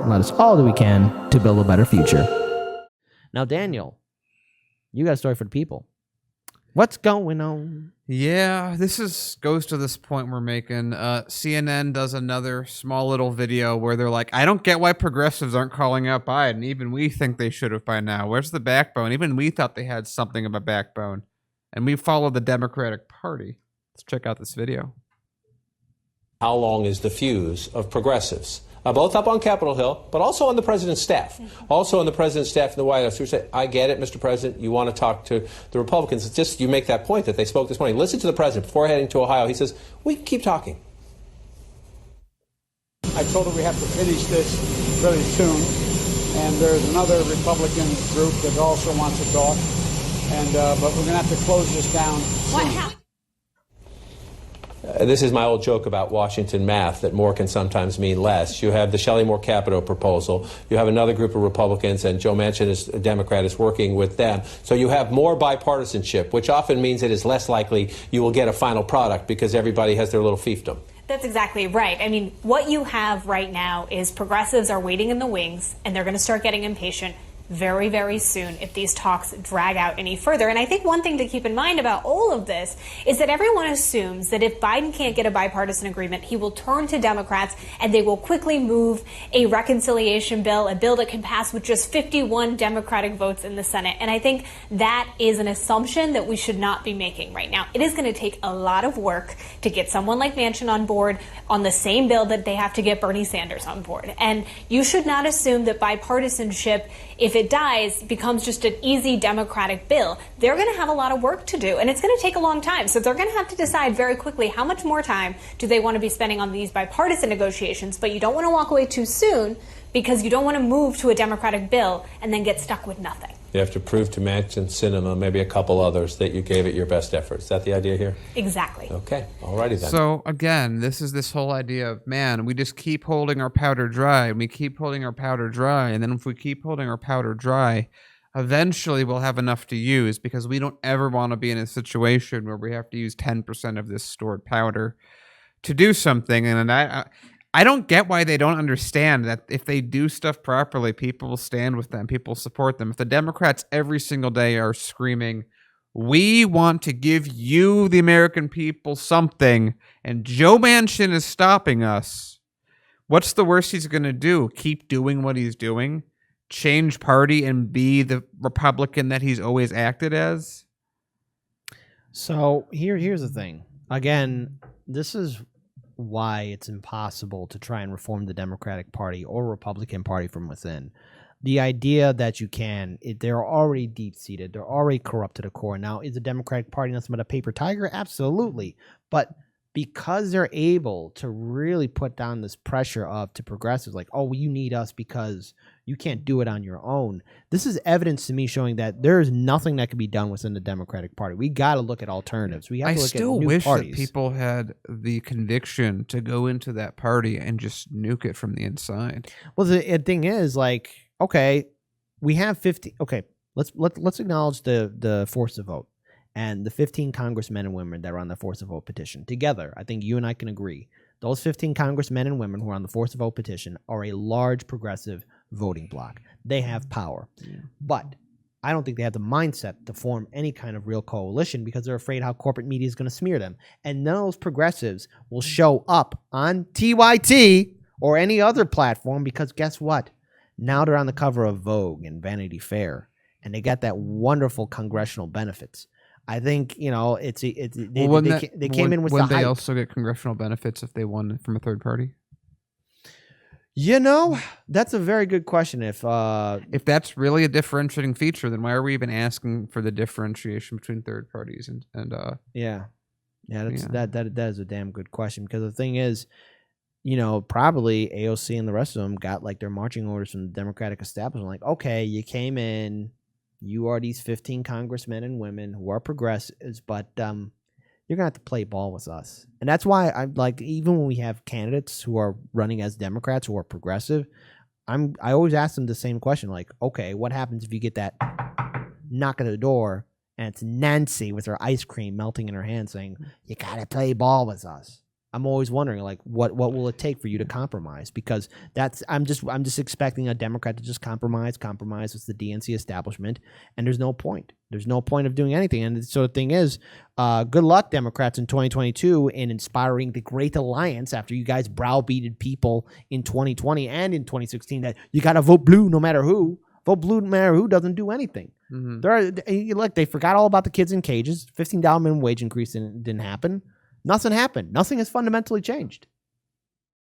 and let us all do we can to build a better future. Now, Daniel, you got a story for the people. What's going on? Yeah, goes to this point we're making. CNN does another small little video where they're like, I don't get why progressives aren't calling out Biden. Even we think they should have by now. Where's the backbone? Even we thought they had something of a backbone. And we follow the Democratic Party. Let's check out this video. How long is the fuse of progressives? Both up on Capitol Hill, but also on the president's staff. Also on the president's staff in the White House who say, I get it, Mr. President, you want to talk to the Republicans. It's just you make that point that they spoke this morning. Listen to the president before heading to Ohio. He says, we can keep talking. I told her we have to finish this very soon. And there's another Republican group that also wants to talk. And but we're going to have to close this down soon. This is my old joke about Washington math, that more can sometimes mean less. You have the Shelley Moore Capito proposal. You have another group of Republicans, and Joe Manchin, is a Democrat, is working with them. So you have more bipartisanship, which often means it is less likely you will get a final product because everybody has their little fiefdom. That's exactly right. I mean, what you have right now is progressives are waiting in the wings, and they're going to start getting impatient very, very soon if these talks drag out any further. And I think one thing to keep in mind about all of this is that everyone assumes that if Biden can't get a bipartisan agreement, he will turn to Democrats and they will quickly move a reconciliation bill, a bill that can pass with just 51 Democratic votes in the Senate. And I think that is an assumption that we should not be making right now. It is going to take a lot of work to get someone like Manchin on board on the same bill that they have to get Bernie Sanders on board. And you should not assume that bipartisanship, if it dies, becomes just an easy Democratic bill. They're going to have a lot of work to do, and it's going to take a long time. So they're going to have to decide very quickly how much more time do they want to be spending on these bipartisan negotiations. But you don't want to walk away too soon because you don't want to move to a Democratic bill and then get stuck with nothing. You have to prove to Manchin, Sinema, maybe a couple others, that you gave it your best effort. Is that the idea here? Exactly. Okay. All righty then. So, again, this is this whole idea of, man, we just keep holding our powder dry, and we keep holding our powder dry, and then if we keep holding our powder dry, eventually we'll have enough to use, because we don't ever want to be in a situation where we have to use 10% of this stored powder to do something. And I don't get why they don't understand that if they do stuff properly, people will stand with them, people will support them. If the Democrats every single day are screaming, we want to give you, the American people, something, and Joe Manchin is stopping us, what's the worst he's going to do? Keep doing what he's doing? Change party and be the Republican that he's always acted as? So here's the thing. Again, this is why it's impossible to try and reform the Democratic Party or Republican Party from within. The idea that you can, they're already deep-seated. They're already corrupt to the core. Now, is the Democratic Party nothing but a paper tiger? Absolutely. But because they're able to really put down this pressure to progressives, like, oh, well, you need us because you can't do it on your own. This is evidence to me showing that there is nothing that can be done within the Democratic Party. We got to look at alternatives. We have to look at new parties. I still wish that people had the conviction to go into that party and just nuke it from the inside. Well, the thing is, like, okay, we have 50. Okay, let's acknowledge the force to vote and the 15 congressmen and women that are on the force to vote petition together. I think you and I can agree. Those 15 congressmen and women who are on the force to vote petition are a large progressive voting bloc. They have power. Yeah. But I don't think they have the mindset to form any kind of real coalition because they're afraid how corporate media is going to smear them. And none of those progressives will show up on TYT or any other platform because guess what? Now they're on the cover of Vogue and Vanity Fair, and they got that wonderful congressional benefits. I think, you know, they came in with the hype. Would they also get congressional benefits if they won from a third party? You know, that's a very good question. If that's really a differentiating feature, then why are we even asking for the differentiation between third parties and that is a damn good question, because the thing is, you know, probably AOC and the rest of them got like their marching orders from the Democratic establishment, like, okay, you came in, you are these 15 congressmen and women who are progressives, but you're gonna have to play ball with us. And that's why I'm like, even when we have candidates who are running as Democrats who are progressive, I always ask them the same question, like, okay, what happens if you get that knock at the door and it's Nancy with her ice cream melting in her hand saying, you gotta play ball with us? I'm always wondering, like, what will it take for you to compromise? Because I'm just expecting a Democrat to just compromise with the DNC establishment, and there's no point. There's no point of doing anything. And so the thing is, good luck, Democrats, in 2022 in inspiring the Great Alliance after you guys browbeated people in 2020 and in 2016 that you got to vote blue no matter who. Vote blue no matter who doesn't do anything. Look, they forgot all about the kids in cages. $15 minimum wage increase didn't happen. Nothing happened. Nothing has fundamentally changed.